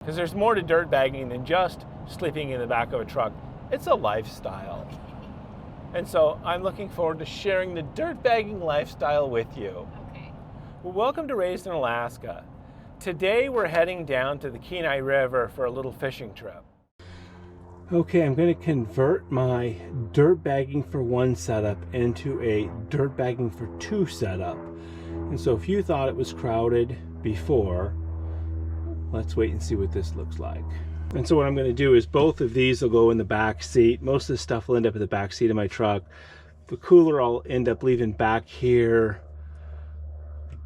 Because there's more to dirt bagging than just sleeping in the back of a truck. It's a lifestyle. And so I'm looking forward to sharing the dirt bagging lifestyle with you. Okay. Well, welcome to Raised in Alaska. Today we're heading down to the Kenai River for a little fishing trip. Okay, I'm going to convert my dirt bagging for one setup into a dirt bagging for two setup. And so if you thought it was crowded before, let's wait and see what this looks like. And so what I'm going to do is both of these will go in the back seat. Most of the stuff will end up in the back seat of my truck. The cooler I'll end up leaving back here.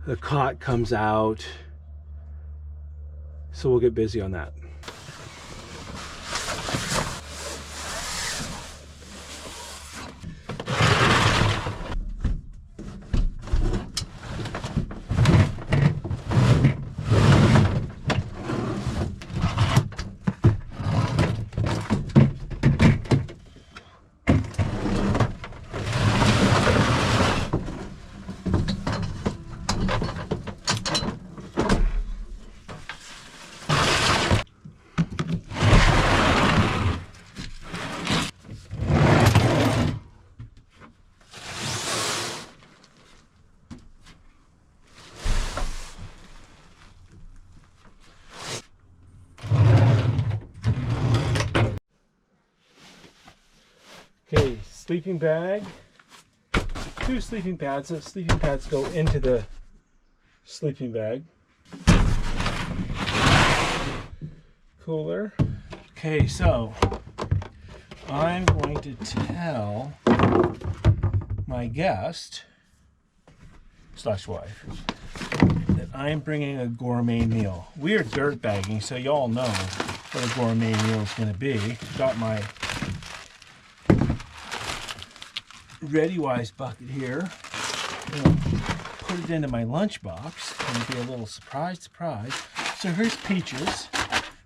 The cot comes out. So we'll get busy on that. Okay, sleeping bag, two sleeping pads. The sleeping pads go into the sleeping bag. Cooler. Okay, so I'm going to tell my guest slash wife that I'm bringing a gourmet meal. We are dirt bagging, so y'all know what a gourmet meal is going to be. Got my ReadyWise bucket here. Put it into my lunchbox. It'll be a little surprise. So here's peaches.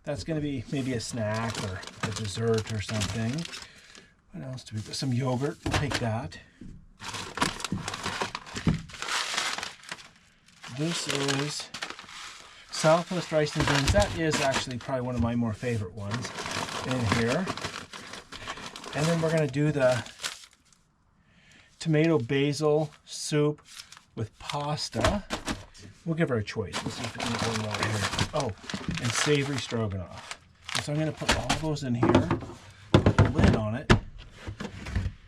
That's going to be maybe a snack or a dessert or something. What else do we got? Some yogurt. We'll take that. This is Southwest rice and beans. That is actually probably one of my more favorite ones in here. And then we're going to do the tomato basil soup with pasta. We'll give her a choice. Let's see if it's anything right here. Oh, and savory stroganoff. And so I'm going to put all those in here, put a lid on it,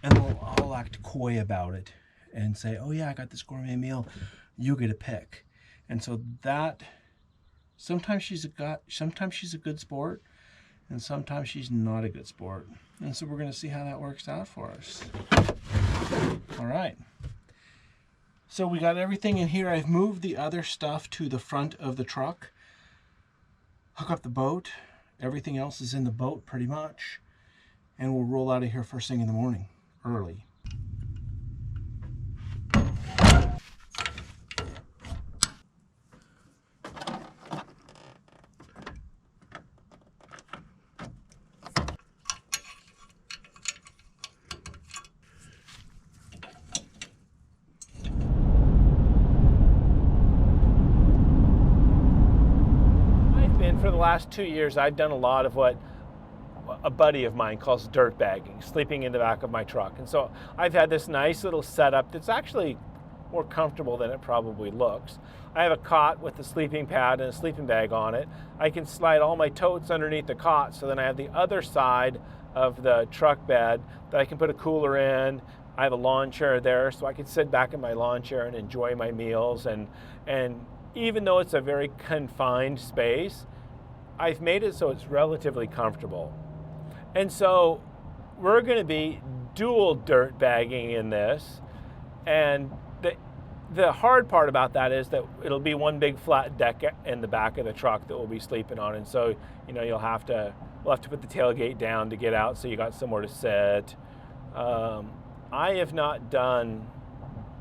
and we'll all act coy about it and say, oh yeah, I got this gourmet meal. You get a pick. And so that, sometimes she's a good sport, and sometimes she's not a good sport. And so we're going to see how that works out for us. All right. So we got everything in here. I've moved the other stuff to the front of the truck. Hook up the boat. Everything else is in the boat pretty much. And we'll roll out of here first thing in the morning, early. For the last 2 years, I've done a lot of what a buddy of mine calls dirt bagging, sleeping in the back of my truck. And so I've had this nice little setup that's actually more comfortable than it probably looks. I have a cot with a sleeping pad and a sleeping bag on it. I can slide all my totes underneath the cot, so then I have the other side of the truck bed that I can put a cooler in. I have a lawn chair there, so I can sit back in my lawn chair and enjoy my meals. And even though it's a very confined space, I've made it so it's relatively comfortable. And so we're going to be dual dirt bagging in this. And the hard part about that is that it'll be one big flat deck in the back of the truck that we'll be sleeping on. And so, we'll have to put the tailgate down to get out so you got somewhere to sit. I have not done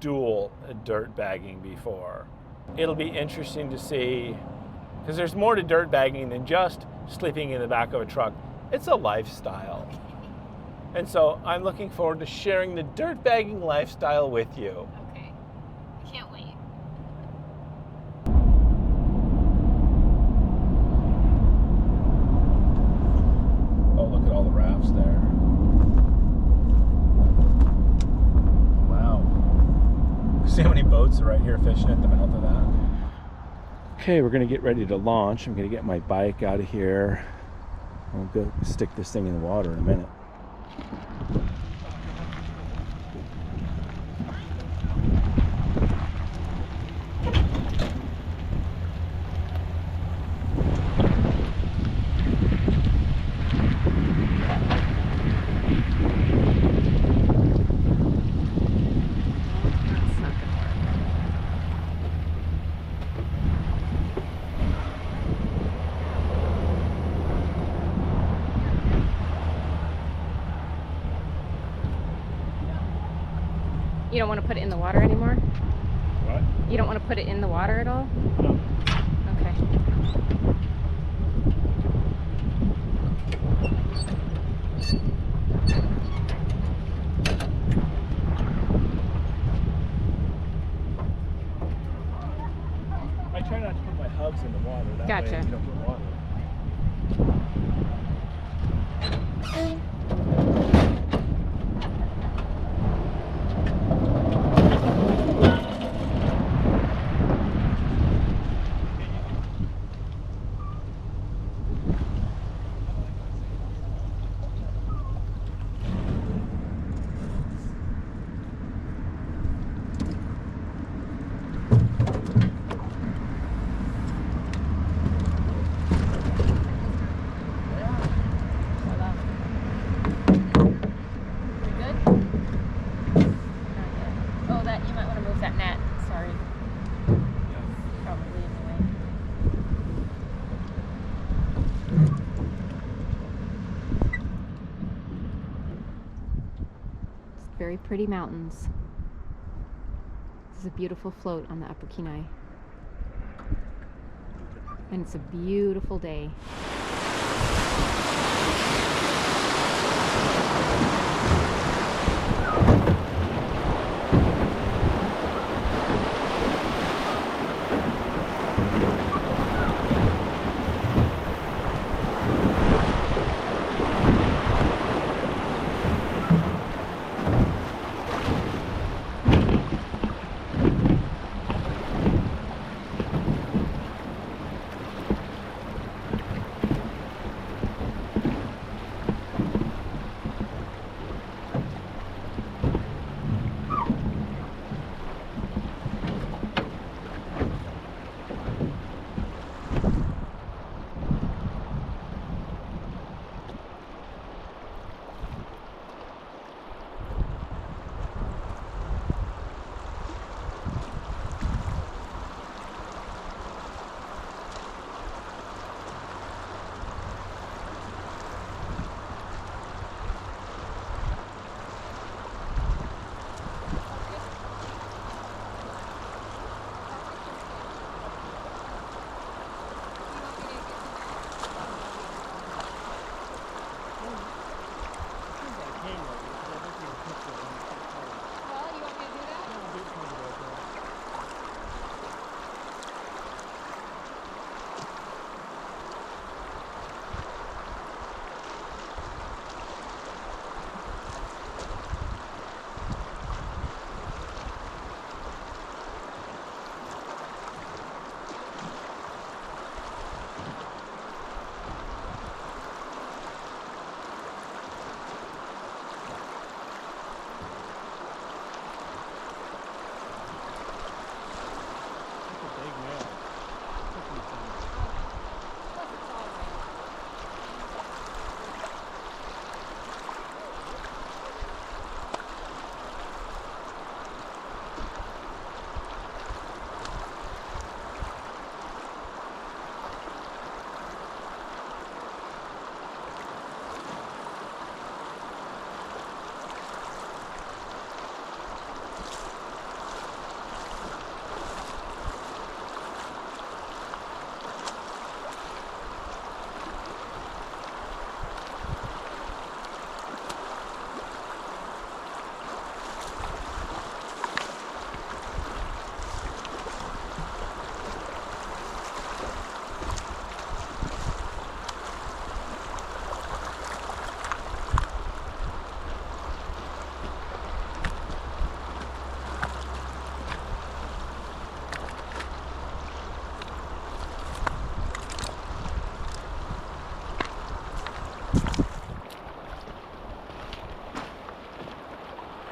dual dirt bagging before. It'll be interesting to see, because there's more to dirt bagging than just sleeping in the back of a truck. It's a lifestyle. And so I'm looking forward to sharing the dirt bagging lifestyle with you. Okay. I can't wait. So right here fishing at the mouth of that. Okay, we're gonna get ready to launch. I'm gonna get my bike out of here. I'll go stick this thing in the water in a minute. You don't want to put it in the water anymore? What? You don't want to put it in the water at all? No. Okay. I try not to put my hubs in the water. That Gotcha. way you don't get water. Very pretty mountains. This is a beautiful float on the Upper Kenai. And it's a beautiful day.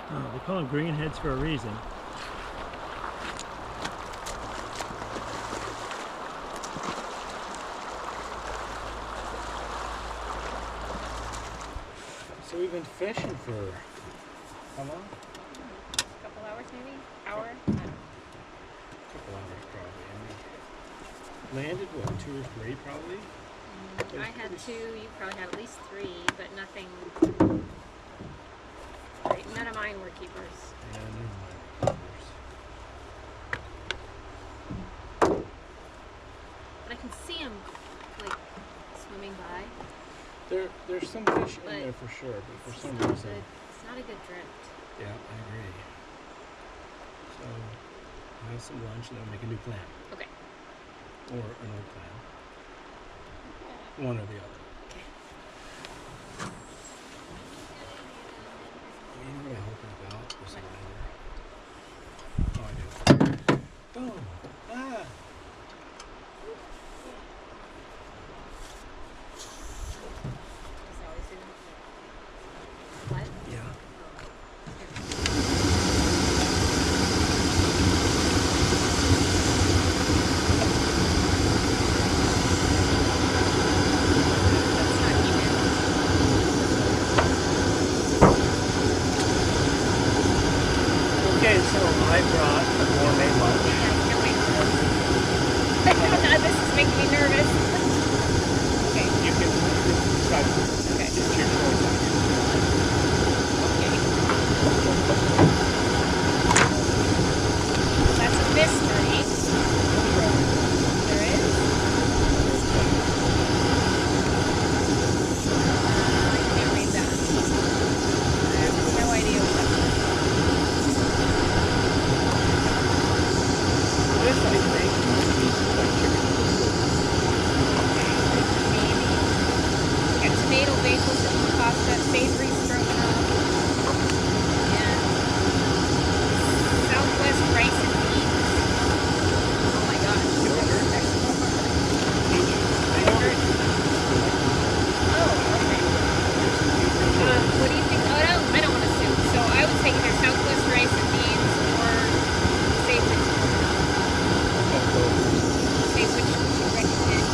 Oh, they call them greenheads for a reason. So we've been fishing for how long? A couple hours maybe? Hour? Couple hours probably. I mean, landed what, 2 or 3 probably? I had 2, you probably had at least 3, but nothing. Right, none of mine were keepers. Yeah, never mind. But I can see them like swimming by. There's some fish But in there for sure, but for some not reason. good. It's not a good drift. Yeah, I agree. So, we'll have some lunch and then make a new plan. Okay. Or an old plan. One or the other. Okay. You know what I hoping about was a ladder. Oh, I do. Boom! Ah! Just always do that. What? Yeah. That's not even. Okay, so I brought a gourmet lunch. Yeah, I can't wait for this. This is making me nervous. Okay. You can try to Okay. get your choice. Okay. That's a mystery. There is. I can't read that. I have no idea what that is. This, I think, must be like chicken. Maybe. Got tomato, basil, chicken pasta, savory stroganoff, and Southwest rice and beans. Oh my gosh. Yogurt? There's more. Yogurt. Oh, okay. What do you think? Oh, I don't want to soup. So I would say either Southwest rice and beans or savory stroganoff. Say which would you recommend?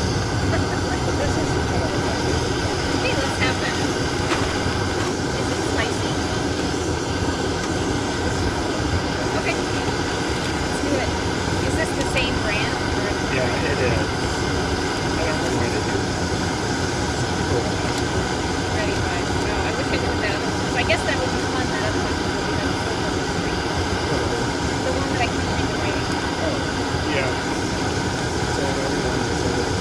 Hey, let's have that. Is it spicy? Okay. Let's do it. Is this the same brand? Or Yeah, it is. I don't know why they do that. Ready by? No, I wish I knew that. So I guess that would be fun. That other one would be the one that I can't read the writing. Oh, yeah. So everyone is a little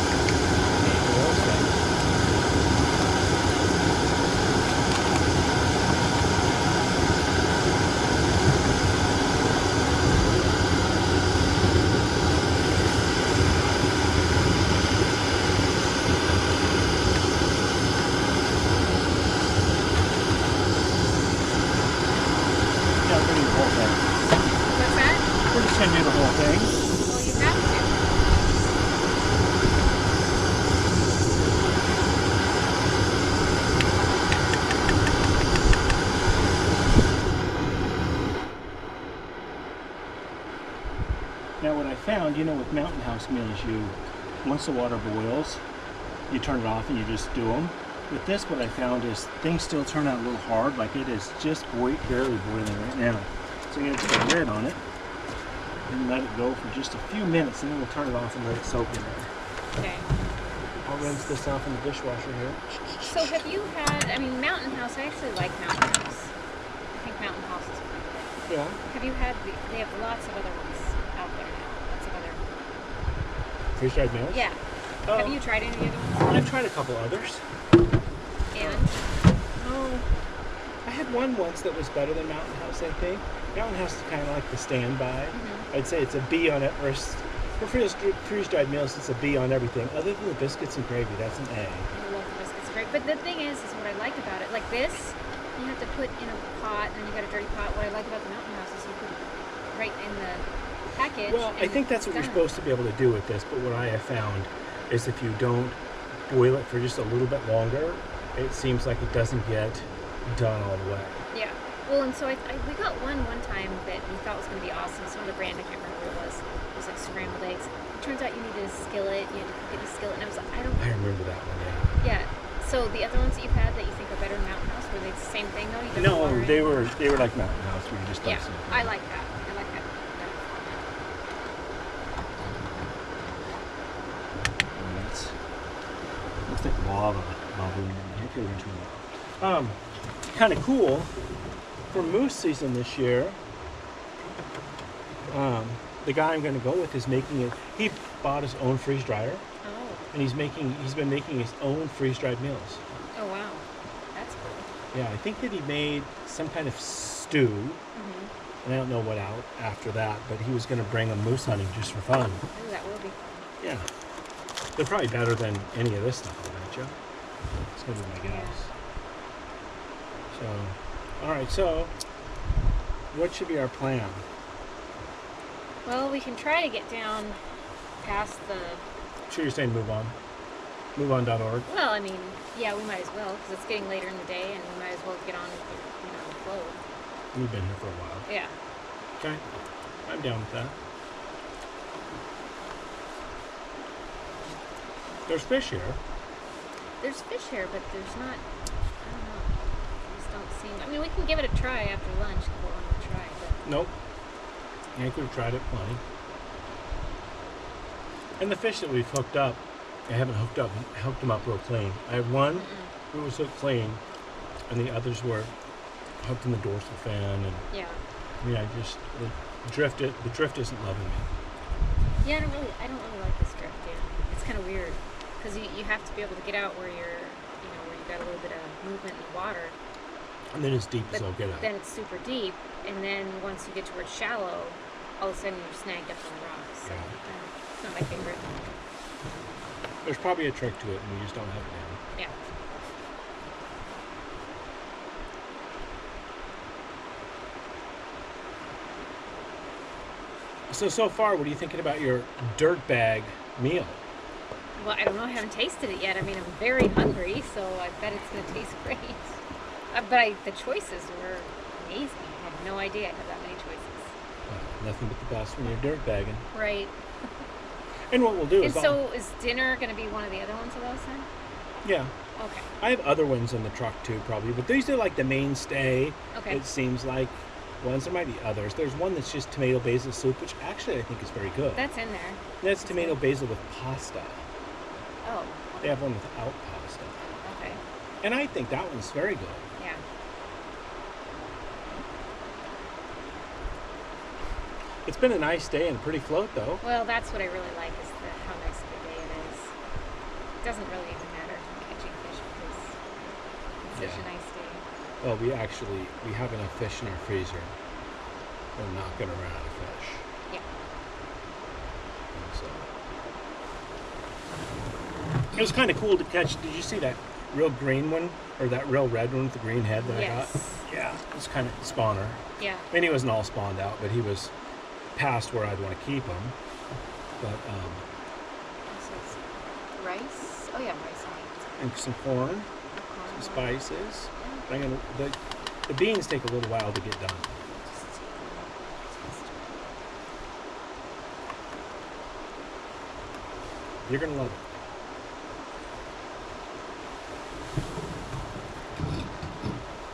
Yeah, we're doing the whole thing. What's that? We're just gonna do the whole thing. Well, you have to. Now what I found, with Mountain House meals, once the water boils, you turn it off and you just do them. With this, what I found is things still turn out a little hard, like it is just barely boiling right now. So I'm going to put a lid on it and let it go for just a few minutes, and then we'll turn it off and let it soak in there. Okay. I'll rinse this off in the dishwasher here. So have you had, Mountain House, I actually like Mountain House. I think Mountain House is pretty good. Yeah. Have you had, they have lots of other ones out there now. Lots of other. Freeze-dried meals? Yeah. Have you tried any of the other ones? I've tried a couple others. And? Oh, I had one once that was better than Mountain House, I think. Mountain House is kind of like the standby. Mm-hmm. I'd say it's a B on it, or for freeze-dried meals, it's a B on everything. Other than the biscuits and gravy, that's an A. I love the biscuits. Great. But the thing is what I like about it, like this, you have to put in a pot, and then you got a dirty pot. What I like about the Mountain House is you put it right in the package. Well, I think that's what you're supposed to be able to do with this, but what I have found is if you don't boil it for just a little bit longer, it seems like it doesn't get done all the way. Yeah. Well, and so we got one time that we thought was going to be awesome. Some other brand, I can't remember what it was. It was like scrambled eggs. It turns out you needed a skillet. You had to cook it in a skillet. And I was like, I remember that one, yeah. Yeah. So the other ones that you've had that you think are better than Mountain House, were they the same thing though? You No, they were like Mountain House where you just Yeah, stuff something. I like that. I like that. And that's looks like lava bubbling in here. Okay, we're gonna turn it off. Kind of cool for moose season this year. The guy I'm going to go with is making it. He bought his own freeze dryer. Oh. And he's been making his own freeze-dried meals. Oh wow, that's cool. Yeah, I think that he made some kind of stew, and I don't know what out after that, but he was going to bring a moose hunting just for fun. Ooh, that will be fun. Yeah. They're probably better than any of this stuff, I bet you. It's going to be my guess. So, all right, so what should be our plan? Well, we can try to get down past the... Sure, you're saying move on? MoveOn.org? Well, I mean, yeah, we might as well, because it's getting later in the day, and we might as well get on with the flow. We've been here for a while. Yeah. Okay. I'm down with that. There's fish here. There's fish here, but there's not... I don't know. They just don't seem... I mean, we can give it a try after lunch, if we want to try, but... Nope. I could have tried it plenty. And the fish that we've hooked up, I haven't hooked them up real clean. I have one who was hooked clean, and the others were hooked in the dorsal fin, and Yeah. I mean, the drift isn't loving me. Yeah, I don't really like this drift, yeah. It's kind of weird, because you have to be able to get out where where you've got a little bit of movement in the water. And then it's deep as But I'll get out. then it's super deep, and then once you get to where it's shallow, all of a sudden you're snagged up on the rocks. So it's not my favorite. There's probably a trick to it, and we just don't have it down. Yeah. So far, what are you thinking about your dirt bag meal? Well, I don't know. I haven't tasted it yet. I mean, I'm very hungry, so I bet it's going to taste great. But the choices were amazing. I had no idea I had that many choices. Well, nothing but the best when you're dirt bagging. Right. And what we'll do is... And so is dinner going to be one of the other ones of those then? Yeah. Okay. I have other ones in the truck too, probably, but these are like the mainstay. Okay. It seems like ones. There might be others. There's one that's just tomato basil soup, which actually I think is very good. That's in there. That's tomato basil with pasta. Oh. They have one without pasta. Okay. And I think that one's very good. Yeah. It's been a nice day and a pretty float, though. Well, that's what I really like is how nice of a day it is. It doesn't really even matter if I'm catching fish because it's such a nice day. Well, we have enough fish in our freezer. We're not going to run out of fish. Yeah. And so. It was kind of cool to catch. Did you see that real green one? Or that real red one with the green head that I got? Yeah. It was kind of spawner. Yeah. I mean, he wasn't all spawned out, but he was past where I'd want to keep him. But, This is rice. Oh, yeah, rice and some corn, some spices. The beans take a little while to get done. You're going to love it.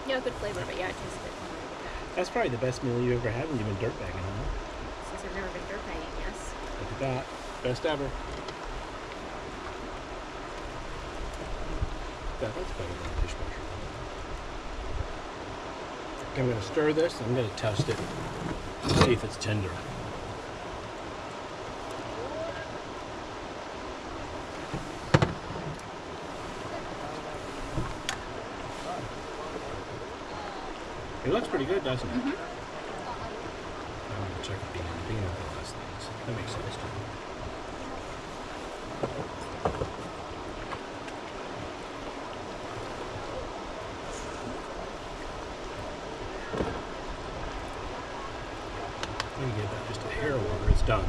Yeah, good flavor, but yeah, it tastes good. That's probably the best meal you ever had when you've been dirt bagging, huh? Since I've never been dirt bagging, yes. Look at that. Best ever. That's better than a dishwasher. I'm going to stir this. I'm going to test it. See if it's tender. It looks pretty good, doesn't it? I'm going to check the bean. The bean will be less things. That makes sense to me. Let me give that just a hair warmer. It's done.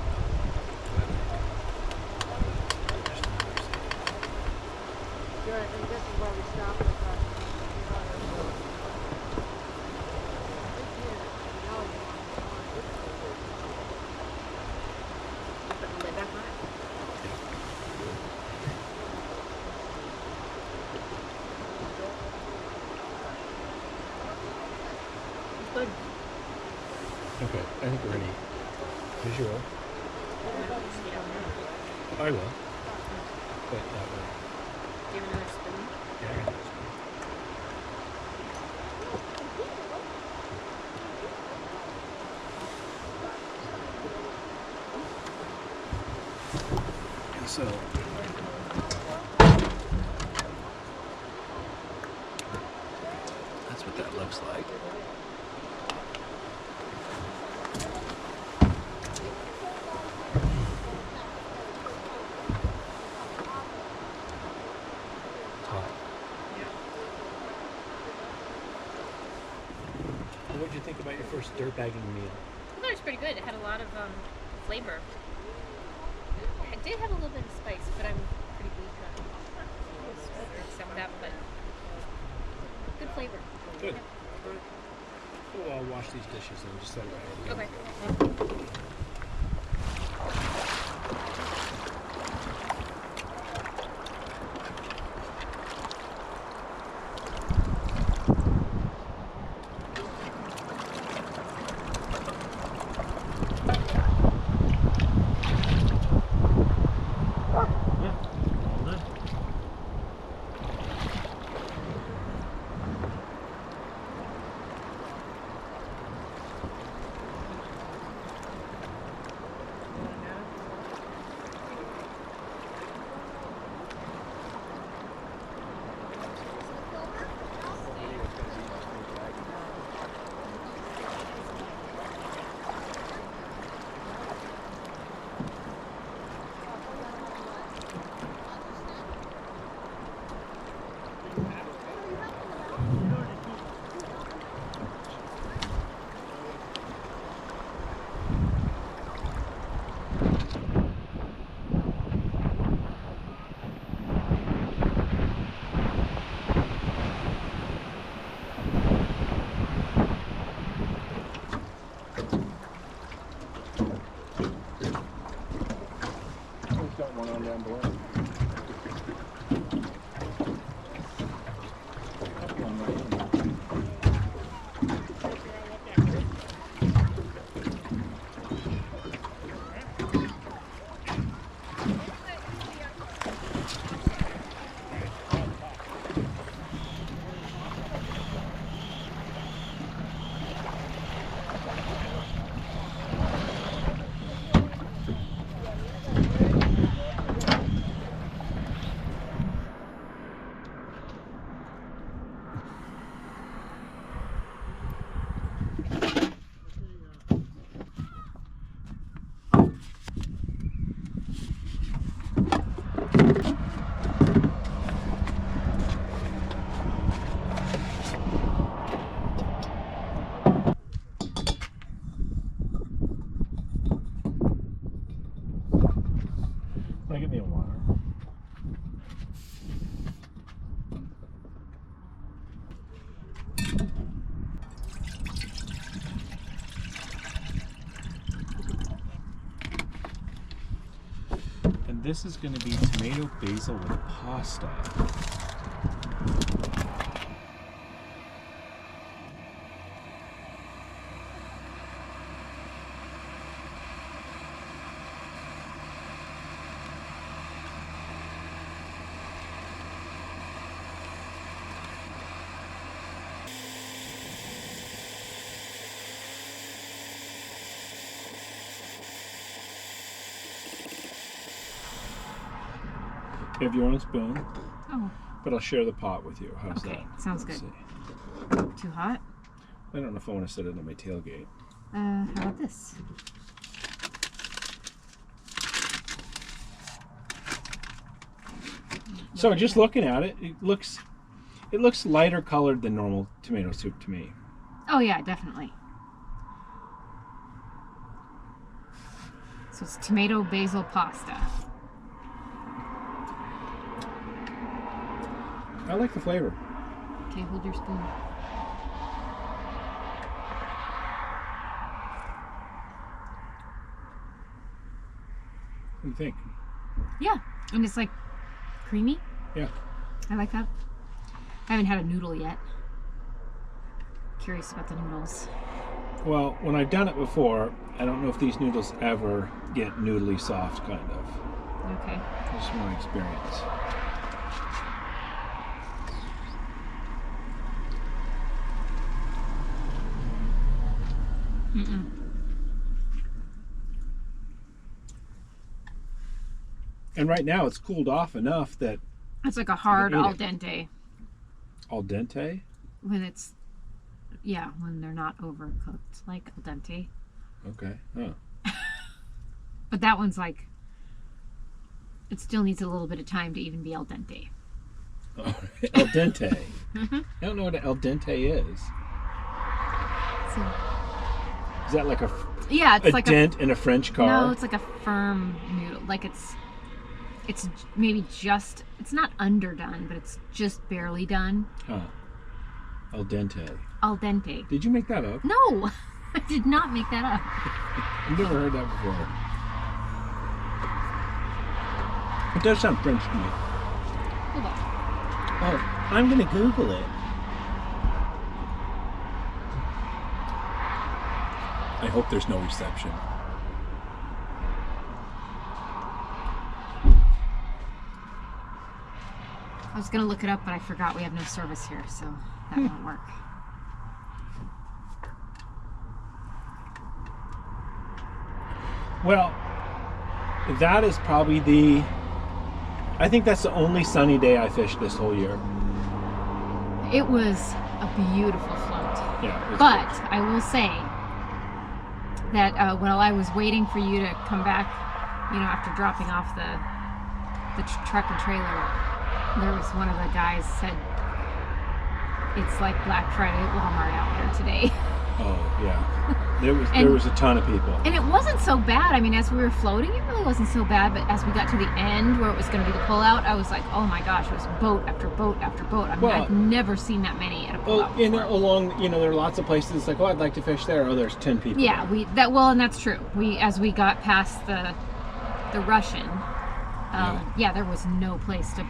Good, and this is where we stop with the put the lid back on it. It's good. Okay, I think we're ready. As you will. I will. But that way. Do you have another spoon? Yeah, I got this one. And so, that's what that looks like. What did you think about your first dirt bagging meal? I thought it was pretty good. It had a lot of flavor. It did have a little bit of spice, but I'm pretty weak on some of that, but good flavor. Good. Yeah. Oh, I'll wash these dishes and just set it right here. Okay. Got one on down below. Give me a water. And this is going to be tomato basil with pasta. You have your own spoon, Oh, but I'll share the pot with you. How's okay. that? Sounds Let's good. see. Too hot? I don't know if I want to set it on my tailgate. How about this? So just looking at it, it looks lighter colored than normal tomato soup to me. Oh yeah, definitely. So it's tomato basil pasta. I like the flavor. Okay, hold your spoon. What do you think? Yeah, and it's like creamy. Yeah. I like that. I haven't had a noodle yet. Curious about the noodles. Well, when I've done it before, I don't know if these noodles ever get noodly soft, kind of. Okay. Just my experience. Mm-mm. And right now it's cooled off enough that It's like a hard You can eat al it. dente al dente. when it's, yeah, when they're not overcooked, like al dente. Okay. Oh. But that one's like, it still needs a little bit of time to even be al dente. Al dente. I don't know what an al dente is. So, Is that like a yeah, it's a like dent in a French car? No, it's like a firm noodle. Like it's maybe just, it's not underdone, but it's just barely done. Huh. Al dente. Al dente. Did you make that up? No, I did not make that up. I've never heard that before. It does sound French to me. Hold on. Oh, I'm gonna Google it. I hope there's no reception. I was gonna look it up, but I forgot we have no service here, so that won't work. Well, that is probably I think that's the only sunny day I fished this whole year. It was a beautiful float. Yeah. it was But great. I will say that while I was waiting for you to come back, after dropping off the truck and trailer, there was one of the guys said, it's like Black Friday at Walmart out here today. Oh yeah, there And- was a ton of people. And it wasn't so bad. I mean, as we were floating, it really wasn't so bad. But as we got to the end where it was going to be the pullout, I was like, oh my gosh, it was boat after boat after boat. I mean, Well- I've never seen that many at a Well, pullout before. along, there are lots of places. It's like, oh, I'd like to fish there. Oh, there's 10 people. Yeah, and that's true. As we got past the Russian, yeah, there was no place to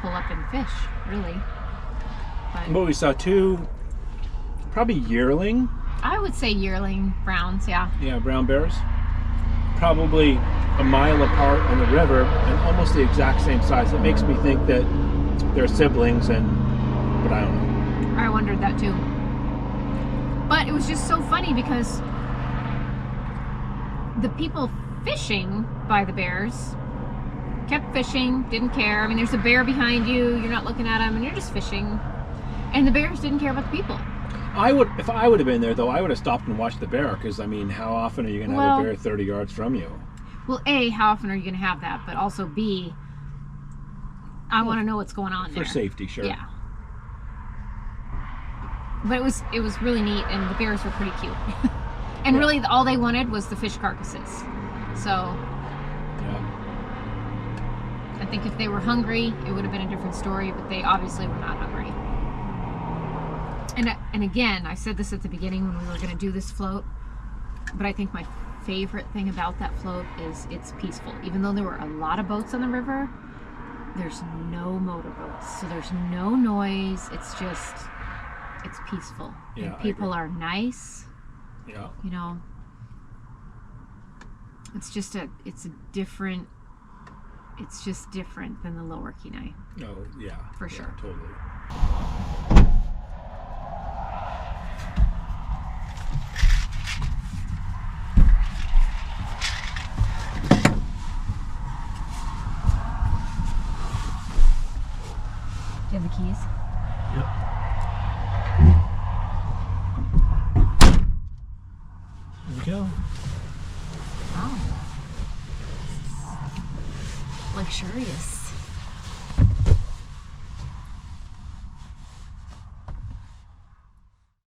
pull up and fish, really. But we saw two, probably yearling. I would say yearling browns, yeah. Yeah, brown bears. Probably a mile apart on the river and almost the exact same size. It makes me think that they're siblings, but I don't know. I wondered that too. But it was just so funny because the people fishing by the bears kept fishing, didn't care. I mean, there's a bear behind you, you're not looking at him, and you're just fishing. And the bears didn't care about the people. If I would have been there, though, I would have stopped and watched the bear, because, I mean, how often are you going to have a bear 30 yards from you? Well, A, how often are you going to have that? But also, B, I want to know what's going on there. For safety, sure. Yeah. But it was really neat, and the bears were pretty cute. And Yeah. really, all they wanted was the fish carcasses. So Yeah. I think if they were hungry, it would have been a different story, but they obviously were not hungry. And again, I said this at the beginning when we were going to do this float, but I think my favorite thing about that float is it's peaceful. Even though there were a lot of boats on the river, there's no motorboats, so there's no noise. It's peaceful. Yeah, And I people agree. are nice. Yeah. It's just different than the lower Kenai. Oh, yeah. For Yeah, sure. Totally. Do you have the keys? Yep. There we go. Oh. Luxurious.